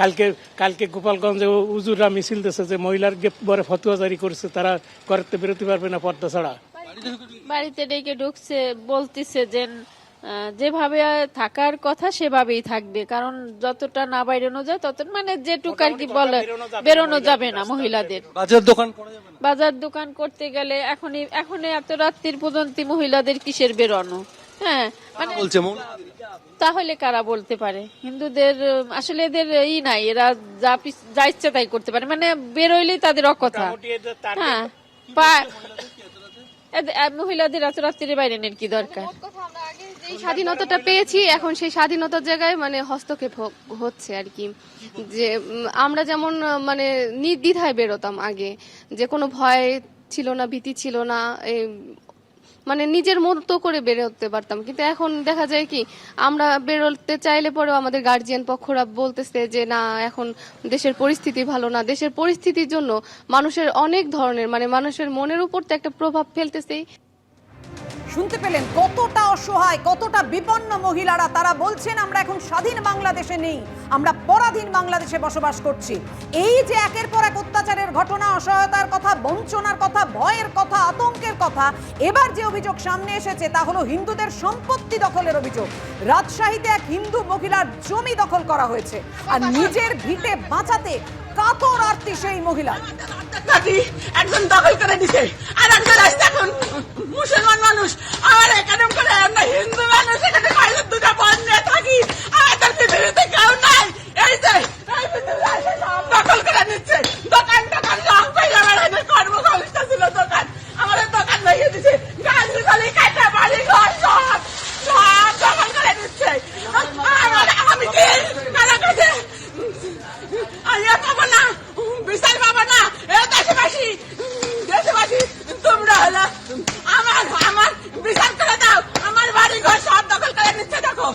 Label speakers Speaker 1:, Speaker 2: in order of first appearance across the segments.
Speaker 1: কালকে কালকে গোপালগঞ্জে উজুররা মিছিল দিয়েছে যে মহিলার বরে ফতুয়া জারি করেছে, তারা করতে বেরোতে পারবে না পর্দা ছাড়া।
Speaker 2: বাড়িতে ডেকে ঢুকছে, বলতেছে যে যেভাবে থাকার কথা সেভাবেই থাকবে, কারণ যতটা না বেরোনো যায় তত মানে যেটুকু আর কি বলে বেরোনো যাবে না মহিলাদের। বাজার দোকান করতে গেলে এখনই এত রাত্রির পর্যন্ত মহিলাদের কিসের বেরোনো? হ্যাঁ মানে তাহলে কারা বলতে পারে? হিন্দুদের আসলে এদের নাই, এরা যা ইচ্ছে তাই করতে পারে, মানে বেরোইলেই তাদের অকথা। হ্যাঁ মহিলাদের এত রাত্রির বাইরে নেন কি দরকার?
Speaker 3: যে স্বাধীনতাটা পেয়েছি এখন সেই স্বাধীনতার জায়গায় মানে হস্তক্ষেপ হচ্ছে আর কি। যে আমরা যেমন মানে নির্দ্বিধায় বেরোতাম আগে, যে কোনো ভয় ছিল না, ভীতি ছিল না, মানে নিজের মতো করে বেরোতে পারতাম। কিন্তু এখন দেখা যায় কি আমরা বেরোতে চাইলে পরেও আমাদের গার্জিয়ান পক্ষরা বলতেছে যে না, এখন দেশের পরিস্থিতি ভালো না। দেশের পরিস্থিতির জন্য মানুষের অনেক ধরনের মানে মানুষের মনের উপর তো একটা প্রভাব ফেলতেছে।
Speaker 4: শুনতে পেলেন কতটা অসহায়, কতটা বিপন্ন মহিলারা। তারা বলছেন আমরা এখন স্বাধীন বাংলাদেশে নেই, আমরা পরাধীন বাংলাদেশে বসবাস করছি। এই যে একের পর এক অত্যাচারের ঘটনা, অসহায়তার কথা, বঞ্চনার কথা, ভয়ের কথা, আতঙ্কের কথা, এবার যে অভিযোগ সামনে এসেছে তা হলো হিন্দুদের সম্পত্তি দখলের অভিযোগ। রাজশাহীতে এক হিন্দু মহিলার জমি দখল করা হয়েছে, আর নিজের ভিটে বাঁচাতে কাতর আরতি সেই মহিলা।
Speaker 5: একজন দখল করে দিছে আর একজন আসছে এখন মুসলমান মানুষ, আর এখানে করে আমরা হিন্দু মানুষ এখানে দুটা বোন নিয়ে থাকি, আমাদের পৃথিবীতে কেউ নাই। এই যে দখল করে নিচ্ছে দোকান টোকান রং পাইলে আমার কর্মসংস্থা ছিল দোকান, আমাদের দোকান ভেঙে দিচ্ছে, গাছ গলি কাটা বাড়ি ঘর সব দখল করে নিচ্ছে। আমি কি কারা কাছে আলিয়া পাবো না, বিশাল পাবো না? দেশবাসী তোমরা হলো আমার বিচার করে দাও। আমার বাড়ি ঘর সব দখল করে নিচ্ছে, দেখো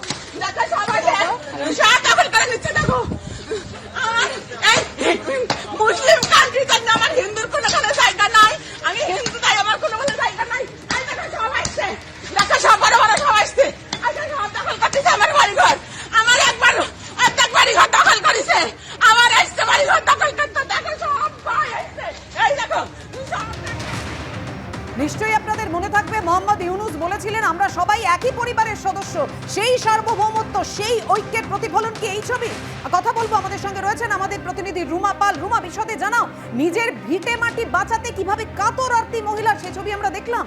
Speaker 5: দেখো সবাই সব দখল করে নিচ্ছে। দেখো আমার এই মুসলিম কান্ট্রির জন্য আমার হিন্দুর কোনো জায়গা নাই, আমি হিন্দু তাই আমার কোনো জায়গা নাই। দেখো সব আসছে, দেখো সব বড় বড় সব আসছে, সব দখল করতেছে আমার বাড়ি ঘর। আমার একবার অর্ধেক বাড়ি ঘর দখল করেছে, আমার আসছে বাড়ি ঘর দখল করতে। দেখো সব ভাই আসছে, এই দেখো।
Speaker 4: নিশ্চয়ই আপনাদের মনে থাকবে মোহাম্মদ ইউনূস বলেছিলেন আমরা সবাই একই পরিবারের সদস্য। সেই সার্বভৌমত্ব, সেই ঐক্যের প্রতিফলন কি এই ছবি? কথা বলবো, আমাদের সঙ্গে রয়েছেন আমাদের প্রতিনিধি রুমা পাল। রুমা, বিশদে জানাও, নিজের ভিটে মাটি বাঁচাতে কিভাবে কাতর আরতি মহিলার, সেই ছবি আমরা দেখলাম।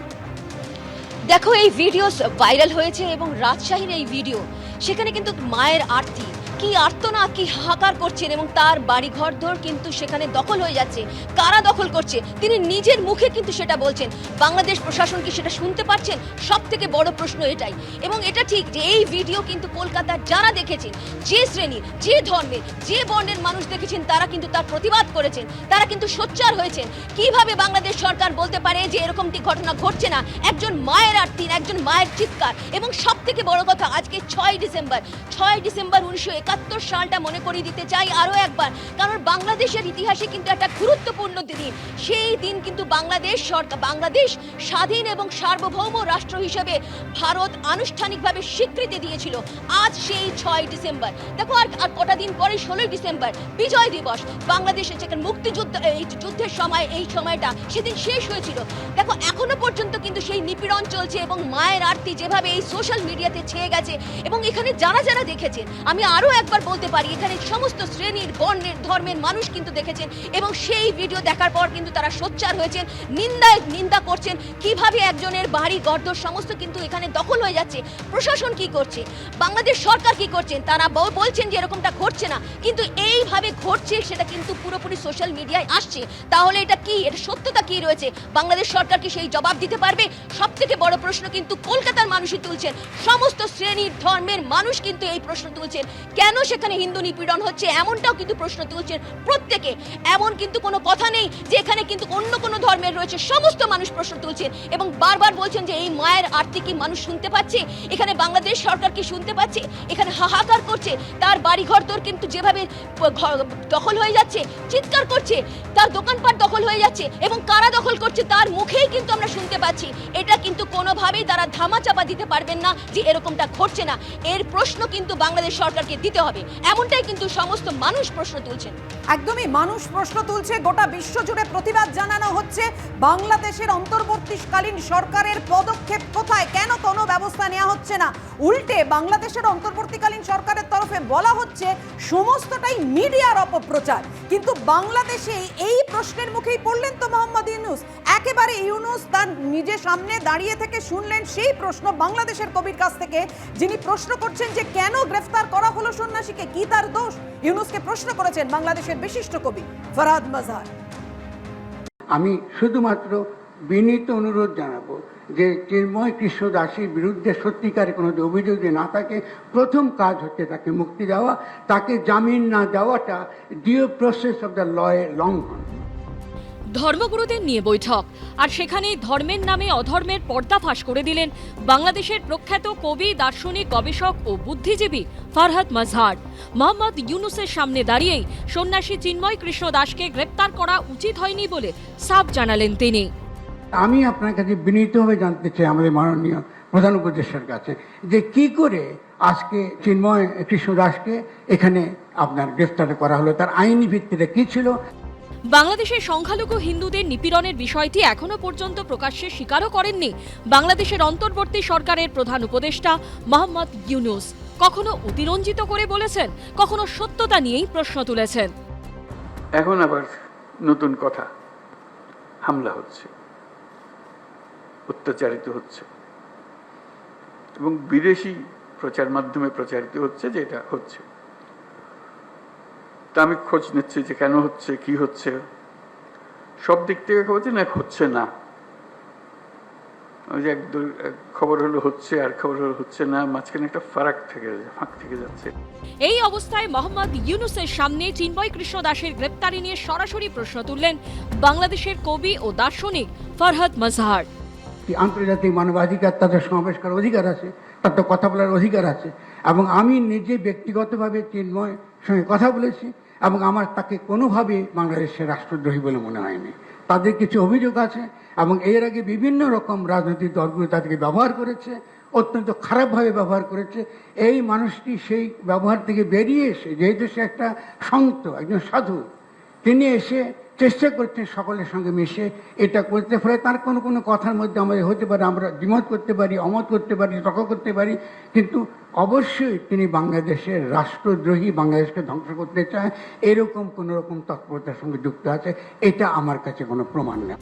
Speaker 6: দেখো এই ভিডিও ভাইরাল হয়েছে এবং রাজশাহীর এই ভিডিও, সেখানে কিন্তু মায়ের আরতি, কি আর্তনাদ, কি হাহাকার করছেন এবং তার বাড়ি ঘর দর কিন্তু সেখানে দখল হয়ে যাচ্ছে। কারা দখল করছে তিনি নিজের মুখে কিন্তু সেটা বলছেন। বাংলাদেশ প্রশাসন কি সেটা শুনতে পাচ্ছেন? সব থেকে বড় প্রশ্ন এটাই। এবং এটা ঠিক যে এই ভিডিও কিন্তু কলকাতার যারা দেখেছেন, যে শ্রেণী, যে ধর্মের, যে বর্ণের মানুষ দেখেছেন, তারা কিন্তু তার প্রতিবাদ করেছেন, তারা কিন্তু সোচ্চার হয়েছেন। কিভাবে বাংলাদেশ সরকার বলতে পারে যে এরকমটি ঘটনা ঘটছে না? একজন মায়ের আরতি, একজন মায়ের চিৎকার, এবং সব থেকে বড় কথা আজকে 6 ডিসেম্বর 1971 সালটা মনে করিয়ে দিতে চাই আরো একবার, কারণ বাংলাদেশের ইতিহাসে কিন্তু একটা গুরুত্বপূর্ণ দিন। সেই দিন কিন্তু বাংলাদেশ সরকার, বাংলাদেশ স্বাধীন এবং সার্বভৌম রাষ্ট্র হিসেবে ভারত আনুষ্ঠানিকভাবে স্বীকৃতি দিয়েছিল। আজ সেই 6 ডিসেম্বর। দেখো আর কটা দিন পরে 16 ডিসেম্বর বিজয় দিবস। বাংলাদেশের যেখানে মুক্তিযুদ্ধ, এই যুদ্ধের সময়, এই সময়টা সেদিন শেষ হয়েছিল। দেখো এখনো পর্যন্ত কিন্তু সেই নিপীড়ন চলছে এবং মায়ের আরতি যেভাবে এই সোশ্যাল মিডিয়াতে ছেয়ে গেছে। এবং এখানে যারা দেখেছেন, আমি আরো একবার বলতে পারি, এখানে সমস্ত শ্রেণীর, বর্ণের, ধর্মের মানুষ কিন্তু দেখেছেন এবং সেই ভিডিও দেখার পর কিন্তু তারা সোচ্চার হয়েছেন, নিন্দা করছেন কিভাবে একজনের বাড়ি গর্দর সমস্ত কিন্তু এখানে দখল হয়ে যাচ্ছে। প্রশাসন কি করছে, বাংলাদেশ সরকার কি করছেন? তারা বলছেন যে এরকমটা ঘটছে না, কিন্তু এইভাবে ঘটছে সেটা কিন্তু পুরোপুরি সোশ্যাল মিডিয়ায় আসছে। তাহলে এটা কি, এটা সত্যতা কি রয়েছে? বাংলাদেশ সরকার কি সেই জবাব দিতে পারবে? সব থেকে বড় প্রশ্ন কিন্তু কলকাতার মানুষই তুলছেন, সমস্ত শ্রেণীর, ধর্মের মানুষ কিন্তু এই প্রশ্ন তুলছেন। কেন সেখানে হিন্দু নিপীড়ন হচ্ছে এমনটাও কিন্তু প্রশ্ন তুলছেন প্রত্যেকে। এমন কিন্তু কোনো কথা নেই যে এখানে কিন্তু অন্য কোনো ধর্মের রয়েছে, সমস্ত মানুষ প্রশ্ন তুলছেন এবং বারবার বলছেন যে এই মায়ের আরতি কি মানুষ শুনতে পাচ্ছে? এখানে বাংলাদেশ সরকার কি শুনতে পাচ্ছে? এখানে হাহাকার করছে, তার বাড়িঘর তোর কিন্তু যেভাবে দখল হয়ে যাচ্ছে, চিৎকার করছে, তার দোকানপাট দখল হয়ে যাচ্ছে এবং কারা দখল করছে তার মুখেই কিন্তু আমরা শুনতে পাচ্ছি। এটা কিন্তু কোনোভাবেই তারা ধামাচাপা দিতে পারবেন না যে এরকমটা ঘটছে না। এর প্রশ্ন কিন্তু বাংলাদেশ সরকারকে দিতে হবে, এমনটাই কিন্তু সমস্ত মানুষ প্রশ্ন তুলছেন।
Speaker 4: একদমই মানুষ প্রশ্ন তুলছে, গোটা বিশ্ব জুড়ে প্রতিবাদ জানানো হচ্ছে। বাংলাদেশের অন্তর্বর্তীকালীন সরকারের পদক্ষেপ কোথায়? কেন কোনো ব্যবস্থা নেওয়া হচ্ছে না? উল্টে বাংলাদেশের অন্তর্বর্তীকালীন সরকারের তরফে বলা হচ্ছে সমস্তটাই মিডিয়ার অপপ্রচার। কিন্তু বাংলাদেশে এই প্রশ্নের মুখেই পড়লেন তো মোহাম্মদ ইউনূস। একেবারে ইউনূস তার নিজের সামনে দাঁড়িয়ে থেকে শুনলেন সেই প্রশ্ন বাংলাদেশের কবির কাছ থেকে, যিনি প্রশ্ন করছেন যে কেন গ্রেফতার করা হলো সন্ন্যাসীকে, কি তার দোষ? ইউনূসকে প্রশ্ন করেছেন বাংলাদেশের বিশিষ্ট কবি ফরহাদ মাজহার।
Speaker 7: আমি শুধুমাত্র বিনীত অনুরোধ জানাবো যে চিন্ময় কৃষ্ণ দাসের বিরুদ্ধে সত্যিকারের কোনো অভিযোগ যদি না থাকে, প্রথম কাজ হচ্ছে তাকে মুক্তি দেওয়া। তাকে জামিন না দেওয়াটা ডিউ প্রসেস অফ দ্য লয়ের লঙ্ঘন।
Speaker 8: ধর্মগুরুদের নিয়ে বৈঠক, আর সেখানে ধর্মের নামে অধর্মের পর্দাফাশ করে দিলেন বাংলাদেশের প্রখ্যাত কবি, দার্শনিক, গবেষক ও বুদ্ধিজীবী ফরহাদ মাজহার। মোহাম্মদ ইউনূসের সামনে দাঁড়িয়েই সন্ন্যাসী চিন্ময় কৃষ্ণ দাসকে গ্রেপ্তার করা উচিত হয়নি বলে সাফ জানালেন তিনি।
Speaker 7: আমি আপনার কাছে বিনীতভাবে জানতে চাই আমাদের মাননীয় প্রধান উপদেষ্টার কাছে যে কি করে আজকে চিন্ময় কৃষ্ণ দাসকে এখানে আপনার গ্রেফতার করা হলো, তার আইনি ভিত্তিটা কি ছিল?
Speaker 8: বাংলাদেশের সংখ্যালঘু হিন্দুদের নিপীড়নের বিষয়টি এখনো পর্যন্ত প্রকাশ্যে স্বীকারও করেননি বাংলাদেশের অন্তর্বর্তী সরকারের প্রধান উপদেষ্টা মোহাম্মদ ইউনূস। কখনো অতিরঞ্জিত করে বলেছেন, কখনো সত্যতা নিয়েই প্রশ্ন তুলেছেন।
Speaker 9: এখন আবার নতুন কথা, হামলা হচ্ছে, অত্যাচারিত হচ্ছে এবং বিদেশি প্রচার মাধ্যমে প্রচারিত হচ্ছে যে এটা হচ্ছে। তা আমি খোঁজ নিচ্ছি যে কেন হচ্ছে, কি হচ্ছে, সব দিক থেকে খবর না হচ্ছে না। ওই যে এক খবর হলো হচ্ছে আর খবর হলো হচ্ছে না, মাঝখানে একটা ফাঁক থেকে যাচ্ছে।
Speaker 8: এই অবস্থায় মোহাম্মদ ইউনূসের সামনে চিন্ময় কৃষ্ণ দাসের গ্রেপ্তারি নিয়ে সরাসরি প্রশ্ন তুললেন বাংলাদেশের কবি ও দার্শনিক ফরহাদ মাজহার।
Speaker 7: আন্তর্জাতিক মানবাধিকার, তাদের সমাবেশ করার অধিকার আছে, তাদের কথা বলার অধিকার আছে, এবং আমি নিজে ব্যক্তিগতভাবে চিন্ময়ের সঙ্গে কথা বলেছি এবং আমার তাকে কোনোভাবে বাংলাদেশের রাষ্ট্রদ্রোহী বলে মনে হয়নি। তাদের কিছু অভিযোগ আছে এবং এর আগে বিভিন্ন রকম রাজনৈতিক দলগুলো তাদেরকে ব্যবহার করেছে, অত্যন্ত খারাপভাবে ব্যবহার করেছে। এই মানুষটি সেই ব্যবহার থেকে বেরিয়ে এসে, যেহেতু সে একটা সন্ত, একজন সাধু, তিনি এসে চেষ্টা করছেন সকলের সঙ্গে মিশে এটা করতে। ফলে তার কোনো কোনো কথার মধ্যে আমাদের হতে পারে, আমরা দ্বিমত করতে পারি, অমত করতে পারি, তর্ক করতে পারি, কিন্তু অবশ্যই তিনি বাংলাদেশের রাষ্ট্রদ্রোহী, বাংলাদেশকে ধ্বংস করতে চায়, এরকম কোনো রকম তৎপরতার সঙ্গে যুক্ত আছে। এটা আমার কাছে কোনো প্রমাণ নেই।